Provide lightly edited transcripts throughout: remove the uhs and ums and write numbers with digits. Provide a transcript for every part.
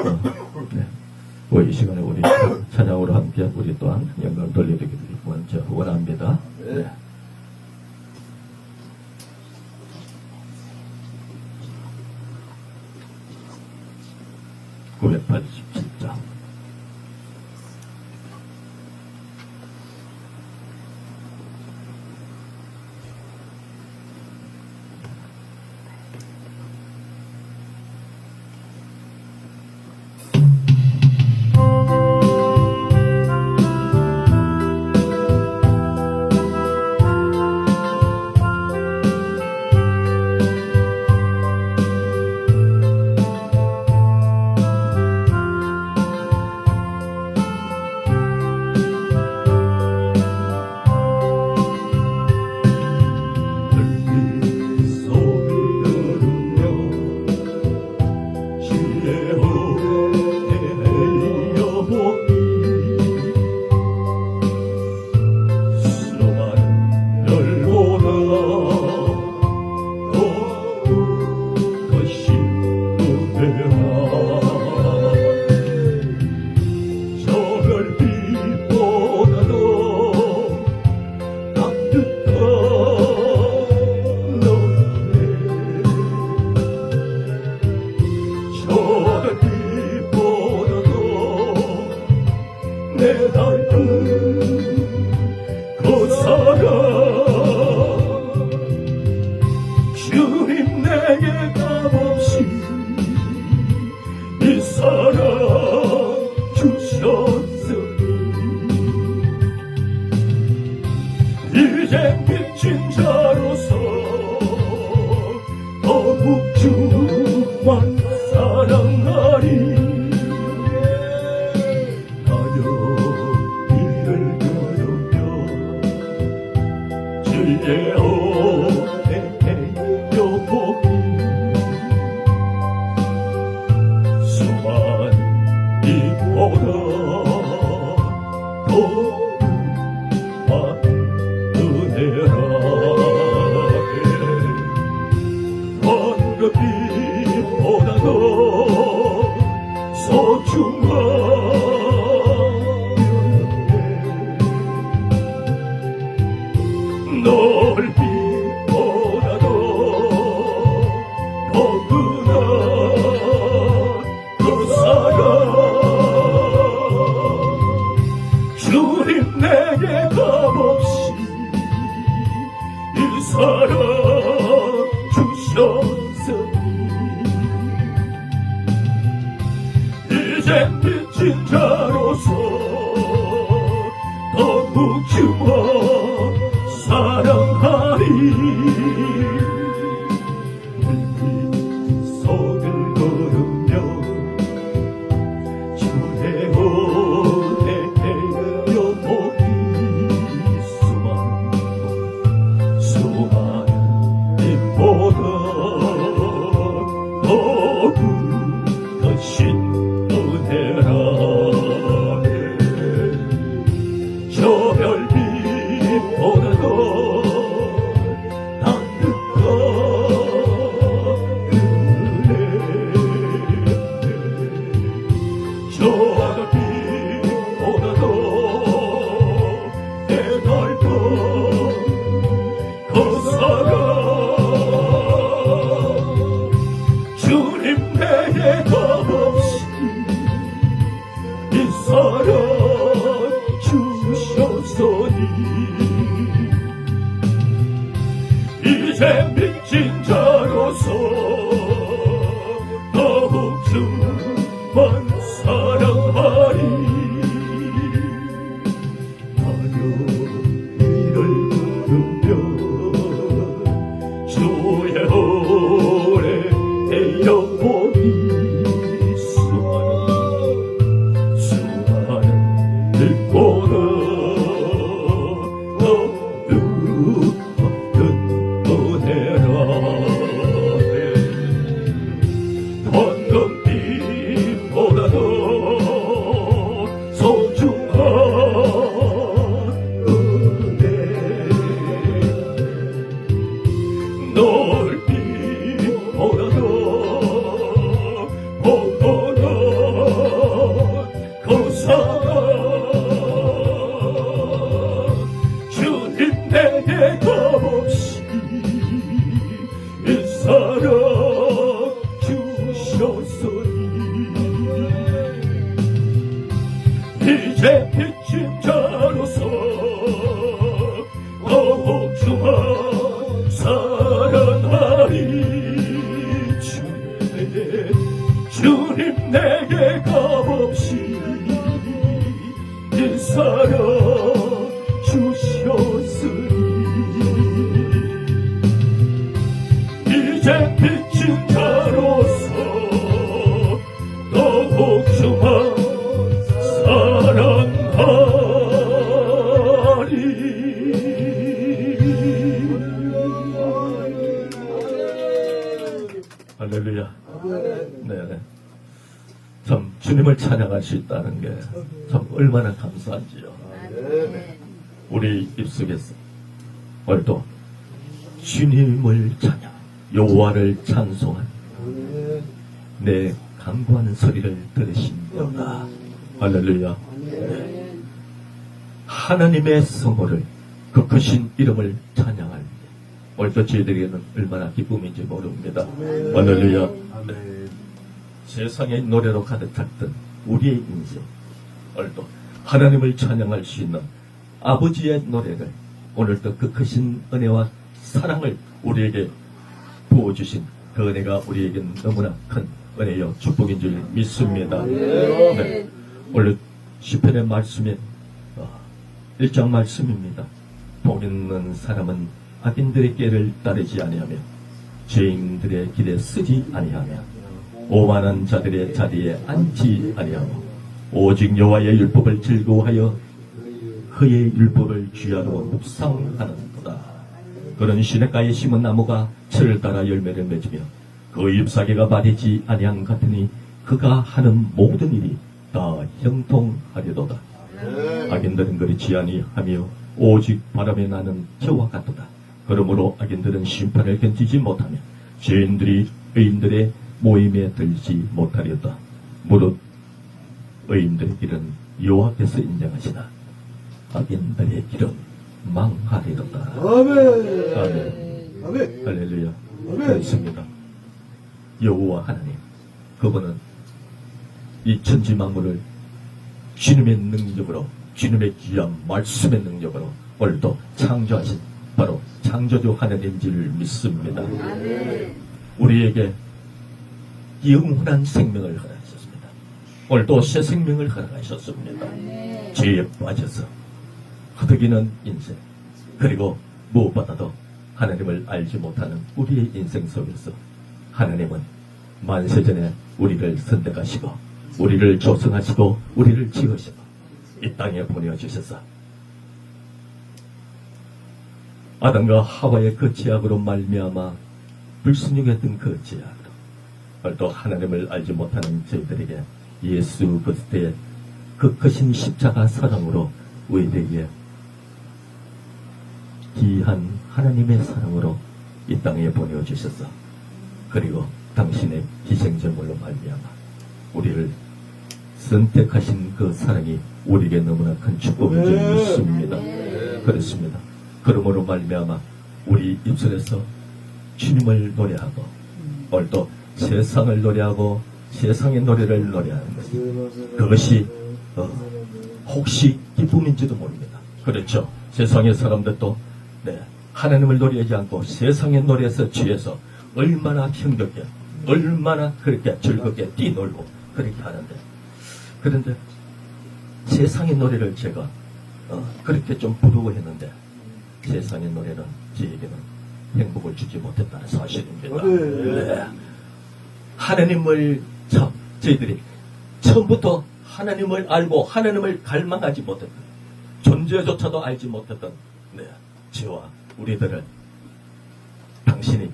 네. 이 시간에 우리 찬양으로 함께 우리 또한 영광을 돌려드리기를 먼저 원합니다. 네. 987장. 주님 내게 값없이 이 사랑 주셨으니 이제 미친 자로서 더욱 주만 사랑하리. 나여 이를 걸으며 주의 주님 내게 값없이 이 사랑 주셨으니 이제 미친 자로서 더욱 주와 사랑하리. 손을 걸으며 주의 주님 내게 값없이 이 사랑 주셨으니 이제 미친 자로서 더욱 주만 사랑하리. 나여 이를 부르며 주의 오래 영원히 수많은 일보다 더욱 큰 은혜라. 황금빛보다 하나님 내게 값없이 인사를 주셨으니 이제 비친 자로서 더욱 정한 사랑하리. 할렐루야. 네. 참 주님을 찬양할 수 있다는 게 참 얼마나 감사한지요. 우리 입속에서 오늘도 주님을 찬양, 여호와를 찬송한 내 간구하는 소리를 들으십니다. 할렐루야. 네. 하나님의 성호를 그 크신 이름을 찬양할 때 오늘도 저희들에게는 얼마나 기쁨인지 모릅니다. 할렐루야. 네. 세상의 노래로 가득 찼던 우리의 인생, 오늘도 하나님을 찬양할 수 있는 아버지의 노래를 오늘도 그 크신 은혜와 사랑을 우리에게 부어주신 그 은혜가 우리에겐 너무나 큰 은혜요 축복인 줄 믿습니다. 네. 오늘 시편의 말씀에 1장 말씀입니다. 복 있는 사람은 악인들의 길을 따르지 아니하며 죄인들의 길에 쓰지 아니하며 오만한 자들의 자리에 앉지 아니하고 오직 여호와의 율법을 즐거워하여 그의 율법을 귀하로 묵상하는도다. 그런 시냇가에 심은 나무가 철을 따라 열매를 맺으며 그 잎사귀가 마르지 아니한 같으니 그가 하는 모든 일이 다 형통하려도다. 악인들은 그렇지 아니하며 오직 바람에 나는 저와 같도다. 그러므로 악인들은 심판을 견디지 못하며 죄인들이 의인들의 모임에 들지 못하려다. 무릇 의인들의 길은 여호와께서 인정하시나 악인들의 길은 망하리로다. 아멘. 아멘. 아멘. 할렐루야. 아멘. 그렇습니다. 여호와 하나님, 그분은 이 천지 만물을 주님의 능력으로, 주님의 귀한 말씀의 능력으로 오늘도 창조하신 바로 창조주 하나님인 줄 믿습니다. 아멘. 우리에게 영원한 생명을 허락하셨습니다. 오늘도 새 생명을 허락하셨습니다. 죄에 빠져서 허덕이는 인생, 그리고 무엇보다도 하나님을 알지 못하는 우리의 인생 속에서 하나님은 만세전에 우리를 선택하시고 우리를 조성하시고 우리를 지으시고 이 땅에 보내주셔서 아담과 하와의 그 죄악으로 말미암아 불순종했던 그 죄악으로 또 하나님을 알지 못하는 저희들에게 예수 그리스도의 그 크신 십자가 사랑으로 우리에게 귀한 하나님의 사랑으로 이 땅에 보내주셔서 그리고 당신의 희생제물로 말미암아 우리를 선택하신 그 사랑이 우리에게 너무나 큰 축복인 줄 믿습니다. 그렇습니다. 그러므로 말미암아 우리 입술에서 주님을 노래하고 오늘도 세상을 노래하고 세상의 노래를 노래하는 것이 그것이 혹시 기쁨인지도 모릅니다. 그렇죠. 세상의 사람들도 하나님을 노래하지 않고 세상의 노래에서 취해서 얼마나 힘겹게 얼마나 그렇게 즐겁게 뛰놀고 그렇게 하는데 그런데 세상의 노래를 제가 그렇게 좀 부러워했는데 세상의 노래는 저에게는 행복을 주지 못했다는 사실입니다. 네. 하나님을 저희들이 처음부터 하나님을 알고 하나님을 갈망하지 못했던 존재조차도 알지 못했던 저와 우리들을 당신이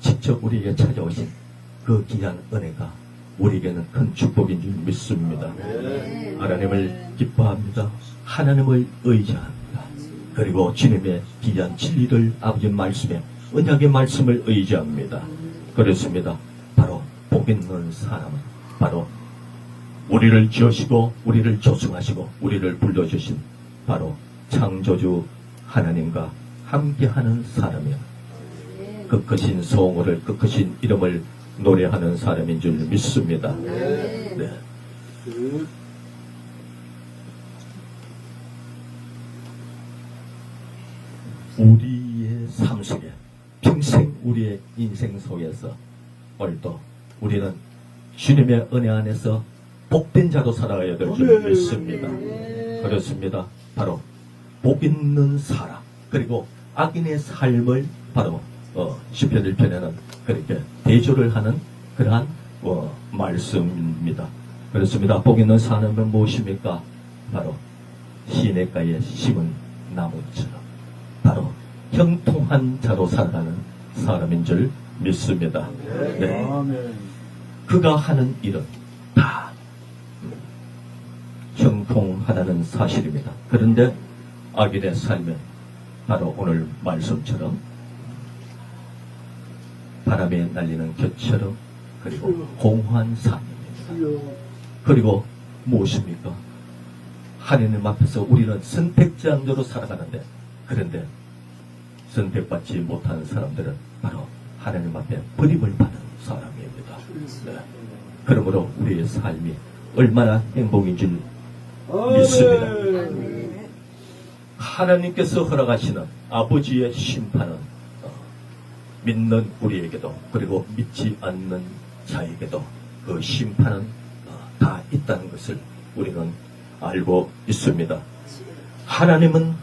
직접 우리에게 찾아오신 그 귀한 은혜가 우리에게는 큰 축복인 줄 믿습니다. 하나님을 기뻐합니다. 하나님을 의지합니다. 그리고 주님의 귀한 진리를 아버지 말씀에 언약의 말씀을 의지합니다. 그렇습니다. 바로 복 있는 사람은 바로 우리를 지으시고 우리를 조성하시고 우리를 불러주신 바로 창조주 하나님과 함께하는 사람이요 그 크신 성호를 그 크신 이름을 노래하는 사람인 줄 믿습니다. 네. 우리의 삶 속에 평생 우리의 인생 속에서 오늘도 우리는 주님의 은혜 안에서 복된 자로 살아가야 될 줄 믿습니다. 그렇습니다. 바로 복 있는 사람, 그리고 악인의 삶을 바로 시편 1편에는 그렇게 대조를 하는 그러한 말씀입니다. 그렇습니다. 복 있는 사람은 무엇입니까? 바로 시냇가에 심은 나무처럼 바로 형통한 자로 살아가는 사람인 줄 믿습니다. 네. 그가 하는 일은 다 형통하다는 사실입니다. 그런데 악인의 삶은 바로 오늘 말씀처럼 바람에 날리는 곁처럼 그리고 공허한 삶입니다. 그리고 무엇입니까? 하나님 앞에서 우리는 선택자로 살아가는데, 그런데 선택받지 못한 사람들은 바로 하나님 앞에 버림을 받은 사람입니다. 네. 그러므로 우리의 삶이 얼마나 행복인 줄 믿습니다. 하나님께서 허락하시는 아버지의 심판은 믿는 우리에게도 그리고 믿지 않는 자에게도 그 심판은 다 있다는 것을 우리는 알고 있습니다. 하나님은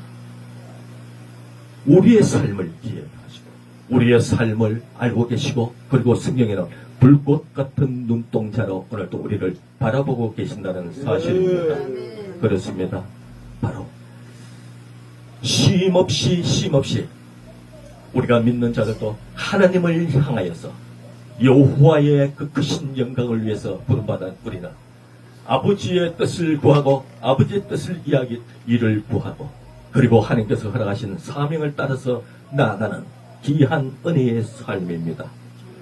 우리의 삶을 기획하시고 우리의 삶을 알고 계시고, 그리고 성경에는 불꽃 같은 눈동자로 오늘도 우리를 바라보고 계신다는 사실입니다. 그렇습니다. 바로 쉼없이 우리가 믿는 자들도 하나님을 향하여서 여호와의 그 크신 영광을 위해서 부름받은 우리는 아버지의 뜻을 구하고 아버지의 뜻을 일을 구하고, 그리고 하나님께서 허락하신 사명을 따라서 나아가는 귀한 은혜의 삶입니다.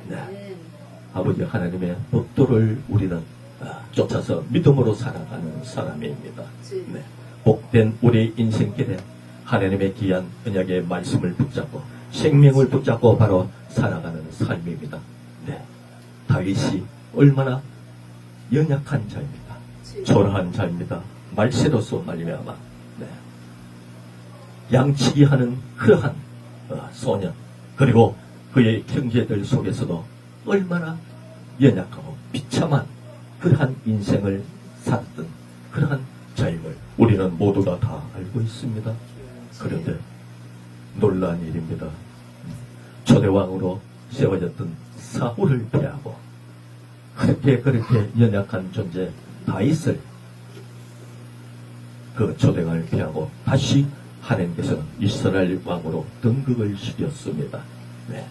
네. 아버지 하나님의 법도를 우리는 쫓아서 믿음으로 살아가는 사람입니다. 네. 복된 우리의 인생길에 하나님의 귀한 언약의 말씀을 붙잡고 생명을 붙잡고 바로 살아가는 삶입니다. 네. 다윗이 얼마나 연약한 자입니다. 초라한 자입니다. 말세로서 말미암아 양치기 하는 그러한 소년, 그리고 그의 형제들 속에서도 얼마나 연약하고 비참한 그러한 인생을 살았던 그러한 자임을 우리는 모두가 다 알고 있습니다. 그런데 놀라운 일입니다. 초대왕으로 세워졌던 사울을 피하고 그렇게 연약한 존재 다윗을 그 초대왕을 피하고 다시 하나님께서는 이스라엘 왕으로 등극을 시켰습니다. 네.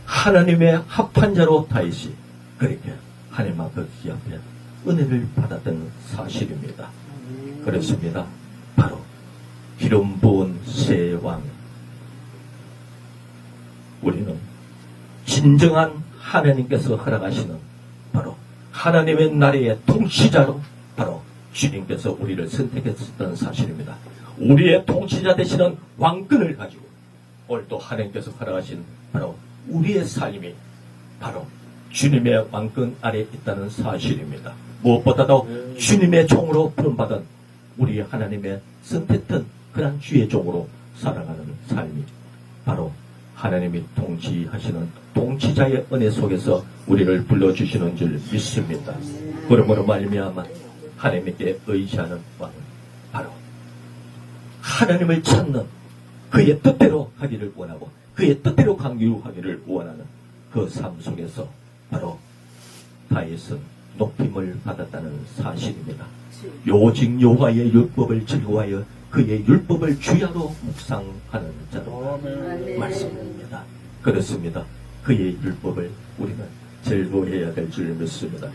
하나님의 합한 자로 다윗이 그렇게 하나님 앞에 은혜를 받았던 사실입니다. 그렇습니다. 바로 기름 부은 새 왕, 우리는 진정한 하나님께서 허락하시는 바로 하나님의 나라의 통치자로 바로 주님께서 우리를 선택했던 사실입니다. 우리의 통치자 되시는 왕권을 가지고 오늘도 하나님께서 허락하신 바로 우리의 삶이 바로 주님의 왕권 아래 있다는 사실입니다. 무엇보다도 주님의 종으로 부름받은 우리 하나님의 선택한 그런 주의 종으로 살아가는 삶이 바로 하나님이 통치하시는 통치자의 은혜 속에서 우리를 불러주시는 줄 믿습니다. 그러므로 말미암아 하나님께 의지하는 왕은 바로 하나님을 찾는 그의 뜻대로 하기를 원하고 그의 뜻대로 강구하기를 원하는 그 삶 속에서 바로 다윗은 높임을 받았다는 사실입니다. 오직 여호와의 율법을 즐거워하여 그의 율법을 주야로 묵상하는 자로 말씀입니다. 그렇습니다. 그의 율법을 우리는 즐거워해야 될 줄 믿습니다.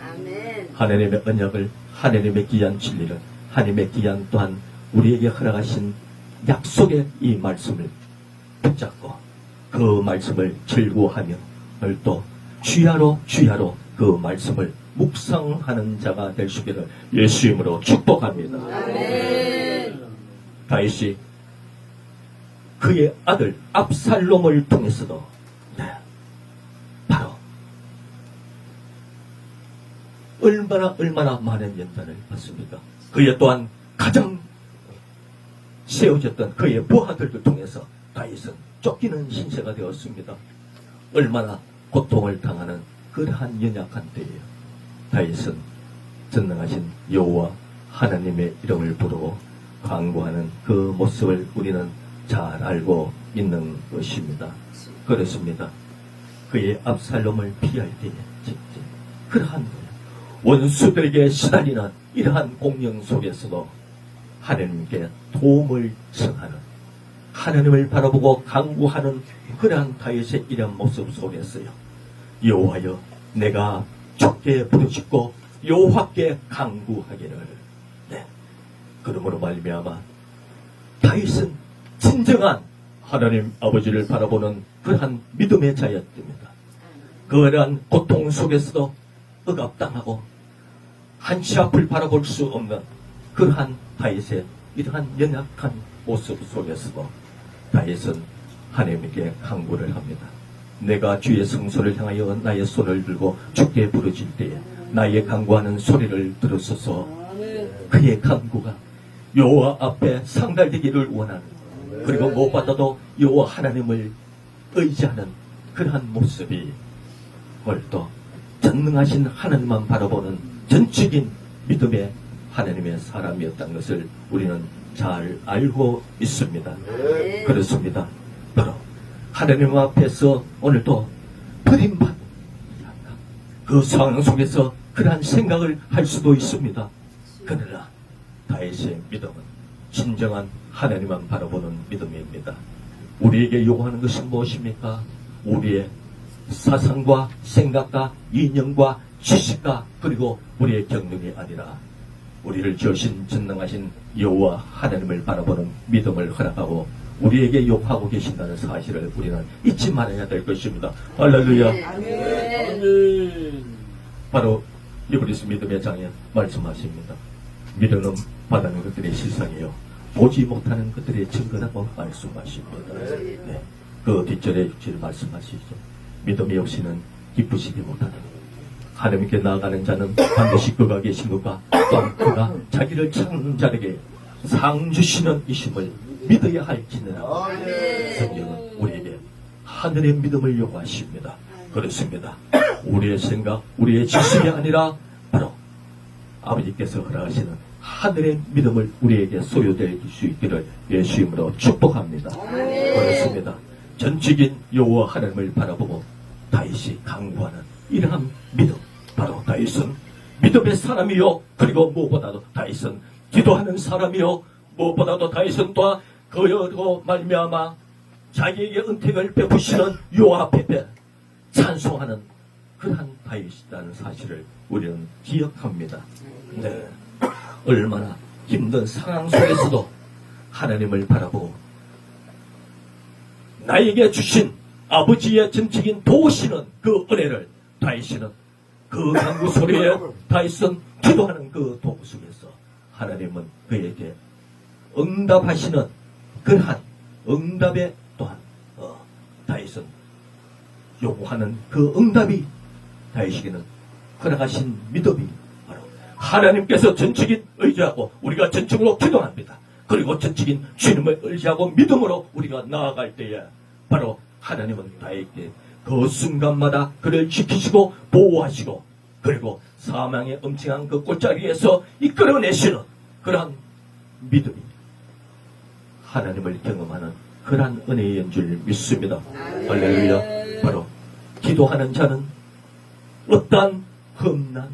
하나님의 언약을, 하나님의 귀한 진리를, 하나님의 귀한 또한 우리에게 허락하신 약속의 이 말씀을 붙잡고 그 말씀을 즐거워하며 또 주야로 그 말씀을 묵상하는 자가 될 수 있기를 예수 이름으로 축복합니다. 다윗이 그의 아들 압살롬을 통해서도 바로 얼마나 많은 연단을 받습니까? 그의 또한 가장 세워졌던 그의 부하들을 통해서 다윗은 쫓기는 신세가 되었습니다. 얼마나 고통을 당하는 그러한 연약한 때에 다윗은 전능하신 여호와 하나님의 이름을 부르고 간구하는 그 모습을 우리는 잘 알고 있는 것입니다. 그렇습니다. 그의 압살롬을 피할 때에 그러한 원수들에게 시달리는 이러한 공영 속에서도 하나님께 도움을 청하는, 하나님을 바라보고 간구하는 그러한 다윗의 이런 모습 속에서요, 여호와여 내가 주께 부르짖고 여호와께 간구하기를. 네. 그러므로 말미암아 다윗은 진정한 하나님 아버지를 바라보는 그러한 믿음의 자였습니다. 그러한 고통 속에서도 억압당하고 한치 앞을 바라볼 수 없는 그러한 다윗의 이러한 연약한 모습 속에서도 다윗은 하나님께 간구를 합니다. 내가 주의 성소를 향하여 나의 손을 들고 주께 부르짖을 때에 나의 간구하는 소리를 들으소서. 그의 간구가 여호와 앞에 상달되기를 원하는, 그리고 무엇보다도 여호와 하나님을 의지하는 그러한 모습이 벌써 전능하신 하나님만 바라보는 전적인 믿음의 하나님의 사람이었다는 것을 우리는 잘 알고 있습니다. 그렇습니다. 바로 하나님 앞에서 오늘도 버림받은 그 상황 속에서 그러한 생각을 할 수도 있습니다. 그러나 다윗의 믿음은 진정한 하나님만 바라보는 믿음입니다. 우리에게 요구하는 것은 무엇입니까? 우리의 사상과 생각과 이념과 지식과 그리고 우리의 경륜이 아니라 우리를 지으신 전능하신 여호와 하나님을 바라보는 믿음을 허락하고 우리에게 요구하고 계신다는 사실을 우리는 잊지 말아야 될 것입니다. 할렐루야. 아멘. 바로 이브리스 믿음의 장에 말씀하십니다. 믿음은 바라는 것들의 실상이요 보지 못하는 것들의 증거라고 말씀하십니다. 네. 그 뒷절에 6절 말씀하시죠. 믿음이 없이는 기쁘시지 못하는, 하나님께 나아가는 자는 반드시 그가 계신 것과 또한 그가 자기를 찾는 자에게 상 주시는 이심을 믿어야 할지니라. 성경은 우리에게 하늘의 믿음을 요구하십니다. 그렇습니다. 우리의 생각, 우리의 지식이 아니라 바로 아버지께서 허락하시는 하늘의 믿음을 우리에게 소유될 수 있기를 예수 이름으로 축복합니다. 그렇습니다. 전적인 여호와 하나님을 바라보고 다윗이 간구하는 이러한 믿음, 바로 다윗은 믿음의 사람이요, 그리고 무엇보다도 다윗은 기도하는 사람이요, 무엇보다도 다윗은 또한 그여로 말미암아 자기에게 은택을 베푸시는 여호와 앞에 찬송하는 그러한 다윗이라는 사실을 우리는 기억합니다. 네. 얼마나 힘든 상황 속에서도 하나님을 바라보고 나에게 주신 아버지의 전적인 도우시는 그 은혜를 다윗은 그 간구 소리에 다윗은 기도하는 그 도구 속에서 하나님은 그에게 응답하시는 그러한 응답에 또한 다윗은 요구하는 그 응답이 다윗에게는 허락하신 믿음이 바로 하나님께서 전적인 의지하고 우리가 전적으로 기도합니다. 그리고 전적인 주님을 의지하고 믿음으로 우리가 나아갈 때에 바로 하나님은 다윗에게 그 순간마다 그를 지키시고 보호하시고 그리고 사망의 엄청난 그 골짜기에서 이끌어내시는 그러한 믿음이 하나님을 경험하는 그러한 은혜인 줄 믿습니다. 할렐루야. 바로 기도하는 자는 어떠한 험난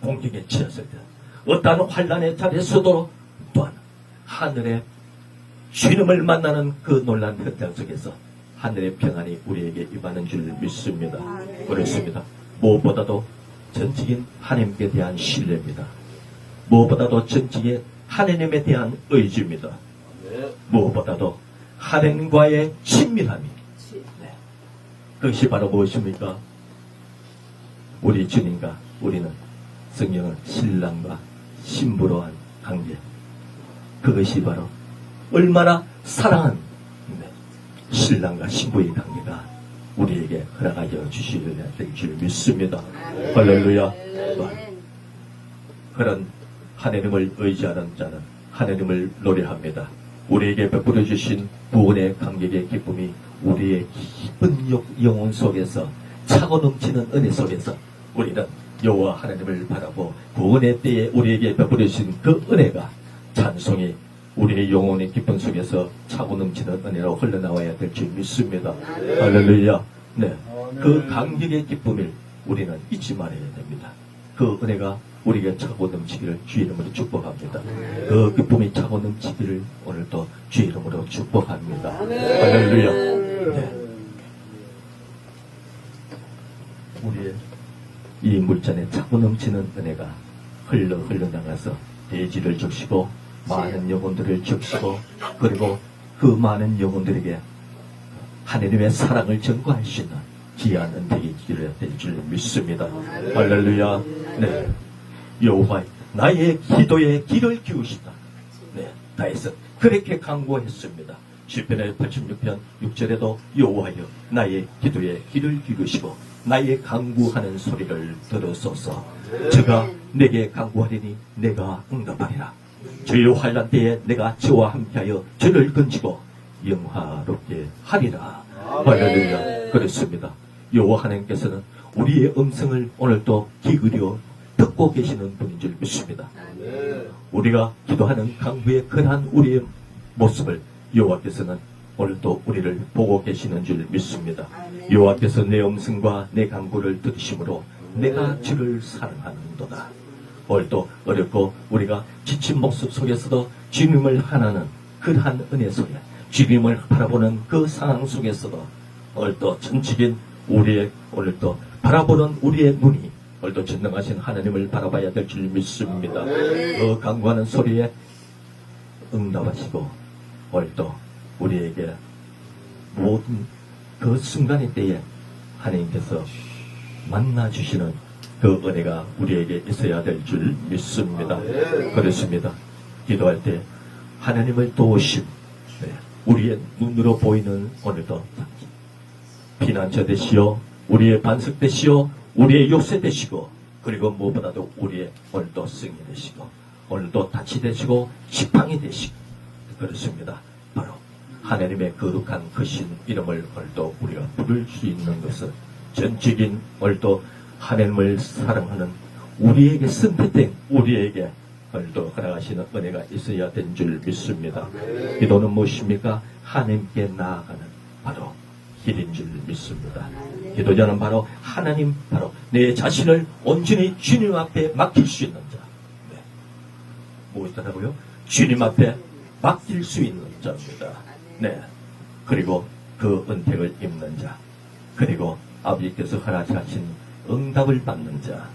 공경에 치였을 때, 어떠한 환난의 자리에서도 또한 하늘의 주님을 만나는 그 놀란 현장 속에서 하늘의 평안이 우리에게 임하는 줄 믿습니다. 그렇습니다. 무엇보다도 전적인 하나님께 대한 신뢰입니다. 무엇보다도 전적인 하나님에 대한 의지입니다. 무엇보다도 하나님과의 친밀함이, 네. 그것이 바로 무엇입니까? 우리 주님과 우리는 성경은 신랑과 신부로 한 관계, 그것이 바로 얼마나 사랑한 신랑과 신부의 관계가 우리에게 허락하여 주시려야 될 줄 믿습니다. 할렐루야. 그런 하나님을 의지하는 자는 하나님을 노래합니다. 우리에게 베풀어 주신 구원의 감격의 기쁨이 우리의 깊은 영혼 속에서 차고 넘치는 은혜 속에서 우리는 여호와 하나님을 바라보 그 은혜 때에 우리에게 베풀어 주신 그 은혜가 찬송이 우리의 영혼의 기쁨 속에서 차고 넘치는 은혜로 흘러나와야 될 줄 믿습니다. 할렐루야. 네, 그 감격의 기쁨을 우리는 잊지 말아야 됩니다. 그 은혜가 우리에게 차고 넘치기를 주의 이름으로 축복합니다. 그 기쁨이 차고 넘치기를 오늘도 주의 이름으로 축복합니다. 할렐루야. 네. 우리의 이 물잔에 차고 넘치는 은혜가 흘러나가서 대지를 적시고 많은 영혼들을 적시고 그리고 그 많은 영혼들에게 하나님의 사랑을 전거할 수 있는 귀한 은택이 될 줄 믿습니다. 할렐루야. 네. 여호와 나의 기도에 귀를 기우시다. 네. 다윗은 그렇게 간구했습니다. 시편의 86편 6절에도 여호와여 나의 기도에 귀를 기우시고 나의 간구하는 소리를 들으소서. 저가 내게 간구하리니 내가 응답하리라. 주의 환난 때에 내가 저와 함께하여 저를 건지고 영화롭게 하리라. 할렐루야. 그렇습니다. 여호와 하나님께서는 우리의 음성을 오늘도 기울여 듣고 계시는 분인 줄 믿습니다. 우리가 기도하는 간구의 그러한 우리의 모습을 여호와께서는 오늘도 우리를 보고 계시는 줄 믿습니다. 여호와께서 내 음성과 내 간구를 들으심으로 내가 주를 사랑하는도다. 오늘도 어렵고 우리가 지친 모습 속에서도 주님을 하나는 그러한 은혜 속에 주님을 바라보는 그 상황 속에서도 오늘도 전적인 우리의 오늘도 바라보는 우리의 눈이 오늘도 전능하신 하나님을 바라봐야 될 줄 믿습니다. 그 간구하는 소리에 응답하시고 오늘도 우리에게 모든 그 순간의 때에 하나님께서 만나주시는 그 은혜가 우리에게 있어야 될 줄 믿습니다. 그렇습니다. 기도할 때 하나님을 도우심, 우리의 눈으로 보이는 오늘도 피난처 되시오, 우리의 반석 되시오, 우리의 요새 되시고, 그리고 무엇보다도 우리의 오늘도 승리 되시고, 오늘도 다치 되시고 지팡이 되시고, 그렇습니다. 바로 하나님의 거룩한 크신 이름을 오늘도 우리가 부를 수 있는 것은 전적인 오늘도 하나님을 사랑하는 우리에게 선택된 우리에게 오늘도 허락하시는 은혜가 있어야 된 줄 믿습니다. 기도는 무엇입니까? 하나님께 나아가는 바로 길인 줄 믿습니다. 기도자는 바로 하나님, 바로 내 자신을 온전히 주님 앞에 맡길 수 있는 자. 네. 무엇이더라고요? 주님 앞에 맡길 수 있는 자입니다. 네. 그리고 그 은택을 입는 자. 그리고 아버지께서 허락하신 응답을 받는 자.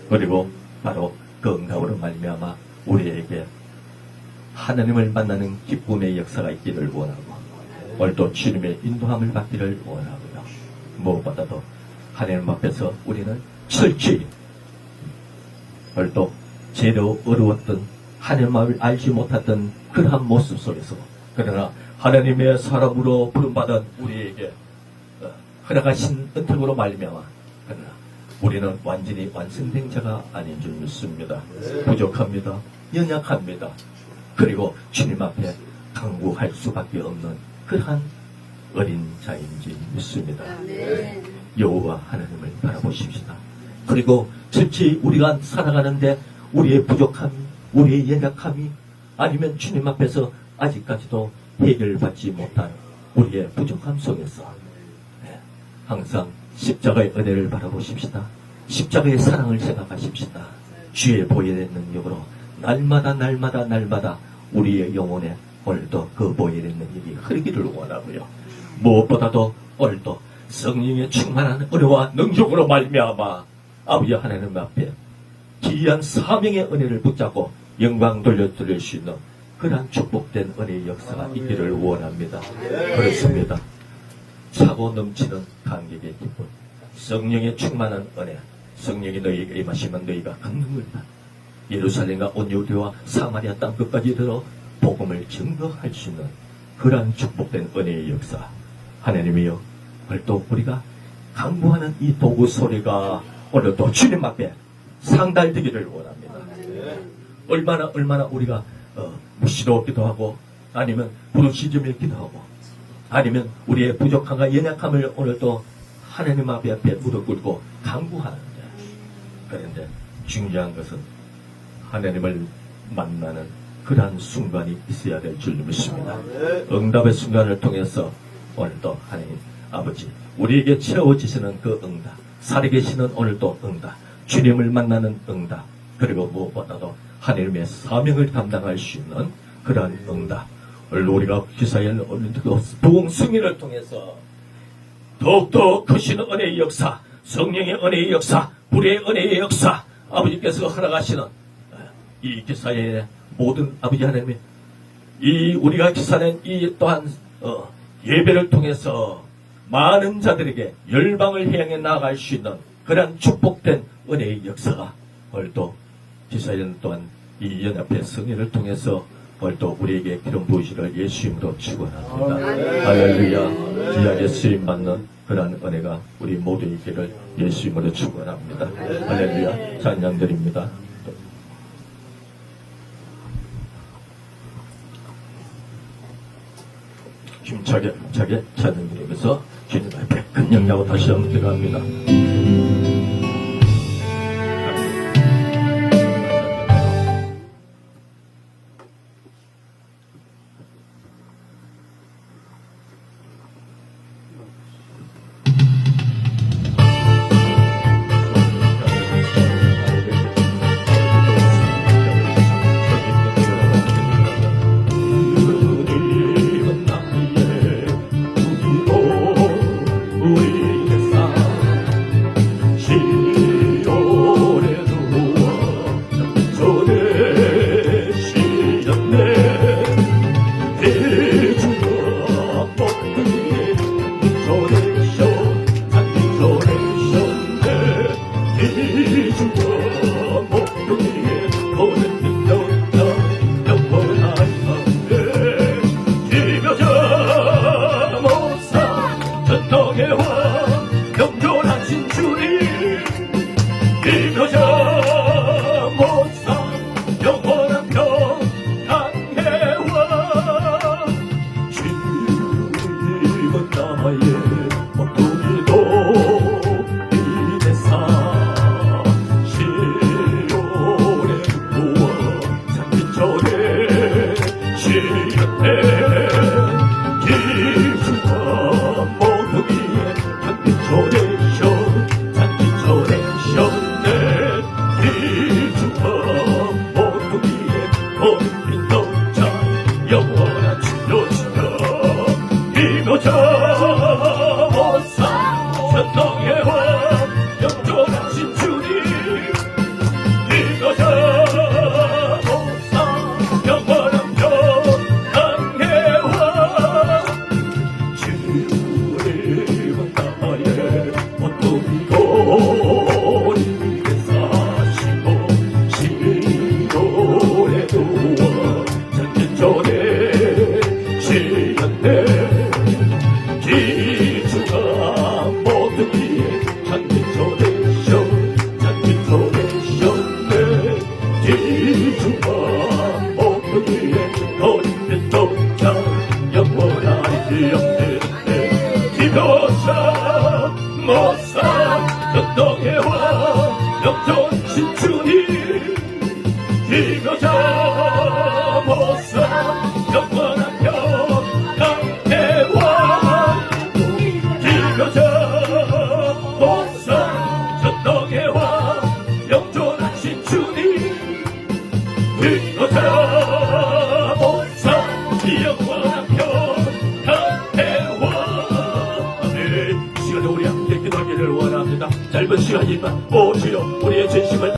그리고 바로 그 응답으로 말미암아 우리에게 하나님을 만나는 기쁨의 역사가 있기를 원하고 오늘도 주님의 인도함을 받기를 원하고요. 무엇보다도 하나님 앞에서 우리는 철저히 오늘도 제대로 어려웠던 하나님을 알지 못했던 그러한 모습 속에서 그러나 하나님의 사람으로 부름받은 우리에게 허락하신 은택으로 말미암아 그러나 우리는 완전히 완성된 자가 아닌 줄 믿습니다. 부족합니다. 연약합니다. 그리고 주님 앞에 간구할 수밖에 없는 그러한 어린 자인지 믿습니다. 여호와 하나님을 바라보십시다. 그리고 실제 우리가 살아가는데 우리의 부족함, 우리의 연약함이 아니면 주님 앞에서 아직까지도 해결받지 못한 우리의 부족함 속에서 항상 십자가의 은혜를 바라보십시다. 십자가의 사랑을 생각하십시다. 주의 보혈의 능력으로 날마다 우리의 영혼에 오늘도 그 보혈의 능력이 흐르기를 원하고요. 무엇보다도 오늘도 성령의 충만한 은혜와 능력으로 말미암아 아버지 하나님 앞에 기이한 사명의 은혜를 붙잡고 영광 돌려드릴 수 있는 그러한 축복된 은혜의 역사가 있기를 원합니다. 그렇습니다. 차고 넘치는 감격의 기쁨, 성령의 충만한 은혜, 성령이 너희에게 임하시면 너희가 강림을 받아 예루살렘과 온 유대와 사마리아 땅 끝까지 들어 복음을 증거할 수 있는 그러한 축복된 은혜의 역사. 하나님이여, 오늘도 우리가 강구하는 이 도구 소리가 오늘도 주님 앞에 상달되기를 원합니다. 얼마나 우리가 무시롭기도 하고 아니면 부르짖으며 기도하고 아니면 우리의 부족함과 연약함을 오늘도 하나님 앞에 무릎 꿇고 간구하는데, 그런데 중요한 것은 하나님을 만나는 그러한 순간이 있어야 될 줄 믿습니다. 응답의 순간을 통해서 오늘도 하나님 아버지 우리에게 채워지시는 그 응답, 살아계시는 오늘도 응답, 주님을 만나는 응답, 그리고 무엇보다도 하나님의 사명을 감당할 수 있는 그러한 응답, 오늘 우리가 기사에는 부흥 승리를 통해서 더욱더 크시는 은혜의 역사, 성령의 은혜의 역사, 불의 은혜의 역사, 아버지께서 허락하시는 이 기사의 모든 아버지 하나님의 이 우리가 기사는 이 또한 예배를 통해서 많은 자들에게 열방을 향해 나아갈 수 있는 그러한 축복된 은혜의 역사가 오늘도 기사에는 또한 이 연합회 승리를 통해서 오늘도 우리에게 기름 부으시를 예수 이름으로 축원합니다. 할렐루야. 귀하게 쓰임받는 그러한 은혜가 우리 모두에 있기를 예수 이름으로 축원합니다. 할렐루야. 찬양드립니다. 힘차게 찬양드리면서 주님 앞에 큰 영광으로 다시 한번 기도합니다. 짧은 시간이지만 오 주여 우리의 진심을